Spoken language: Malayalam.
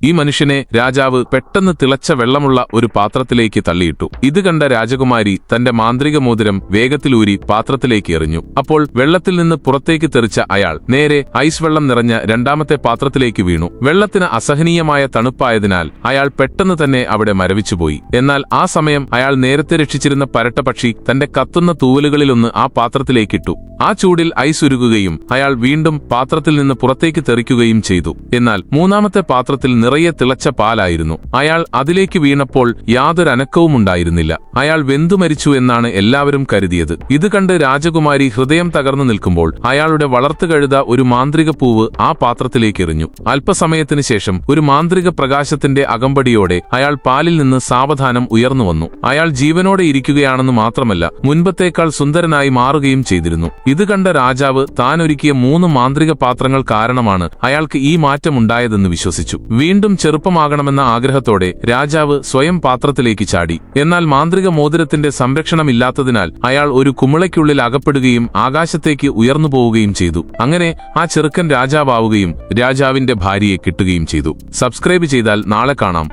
ഈ മനുഷ്യനെ രാജാവ് പെട്ടെന്ന് തിളച്ച വെള്ളമുള്ള ഒരു പാത്രത്തിലേക്ക് തള്ളിയിട്ടു. ഇത് കണ്ട രാജകുമാരി തന്റെ മാന്ത്രിക മോതിരം വേഗത്തിലൂരി പാത്രത്തിലേക്ക് എറിഞ്ഞു. അപ്പോൾ വെള്ളത്തിൽ നിന്ന് പുറത്തേക്ക് തെറിച്ച അയാൾ നേരെ ഐസ് വെള്ളം നിറഞ്ഞ രണ്ടാമത്തെ പാത്രത്തിലേക്ക് വീണു. വെള്ളത്തിന് അസഹനീയമായ തണുപ്പായതിനാൽ അയാൾ പെട്ടെന്ന് തന്നെ അവിടെ മരവിച്ചുപോയി. എന്നാൽ ആ സമയം അയാൾ നേരത്തെ രക്ഷിച്ചിരുന്ന പരട്ടപക്ഷി തന്റെ കത്തുന്ന തൂവലുകളിലൊന്ന് ആ പാത്രത്തിലേക്കിട്ടു. ആ ചൂടിൽ ഐസ് ഉരുകുകയും അയാൾ വീണ്ടും പാത്രത്തിൽ നിന്ന് പുറത്തേക്ക് തെറിക്കുകയും ചെയ്തു. എന്നാൽ മൂന്നാമത്തെ പാത്രത്തിൽ നിറയെ തിളച്ച പാലായിരുന്നു. അയാൾ അതിലേക്ക് വീണപ്പോൾ യാതൊരു അനക്കവും ഉണ്ടായിരുന്നില്ല. അയാൾ വെന്തുമരിച്ചു എന്നാണ് എല്ലാവരും കരുതിയത്. ഇത് കണ്ട് രാജകുമാരി ഹൃദയം തകർന്നു നിൽക്കുമ്പോൾ അയാളുടെ വളർത്തുകഴുത ഒരു മാന്ത്രിക പൂവ് ആ പാത്രത്തിലേക്ക് എറിഞ്ഞു. അല്പസമയത്തിന് ശേഷം ഒരു മാന്ത്രിക പ്രകാശത്തിന്റെ അകമ്പടിയോടെ അയാൾ പാലിൽ നിന്ന് സാവധാനം ഉയർന്നുവന്നു. അയാൾ ജീവനോടെ ഇരിക്കുകയാണെന്ന് മാത്രമല്ല, മുൻപത്തേക്കാൾ സുന്ദരനായി മാറുകയും ചെയ്തിരുന്നു. ഇത് കണ്ട രാജാവ് താൻ ഒരുക്കിയ 3 മാന്ത്രിക പാത്രങ്ങൾ കാരണമാണ് അയാൾക്ക് ഈ മാറ്റമുണ്ടായതെന്ന് വിശ്വസിച്ചു. വീണ്ടും ചെറുപ്പമാകണമെന്ന ആഗ്രഹത്തോടെ രാജാവ് സ്വയം പാത്രത്തിലേക്ക് ചാടി. എന്നാൽ മാന്ത്രിക മോതിരത്തിന്റെ സംരക്ഷണമില്ലാത്തതിനാൽ അയാൾ ഒരു കുമിളയ്ക്കുള്ളിൽ അകപ്പെടുകയും ആകാശത്തേക്ക് ഉയർന്നു പോവുകയും ചെയ്തു. അങ്ങനെ ആ ചെറുക്കൻ രാജാവാവുകയും രാജാവിന്റെ ഭാര്യയെ കിട്ടുകയും ചെയ്തു. സബ്സ്ക്രൈബ് ചെയ്താൽ നാളെ കാണാം.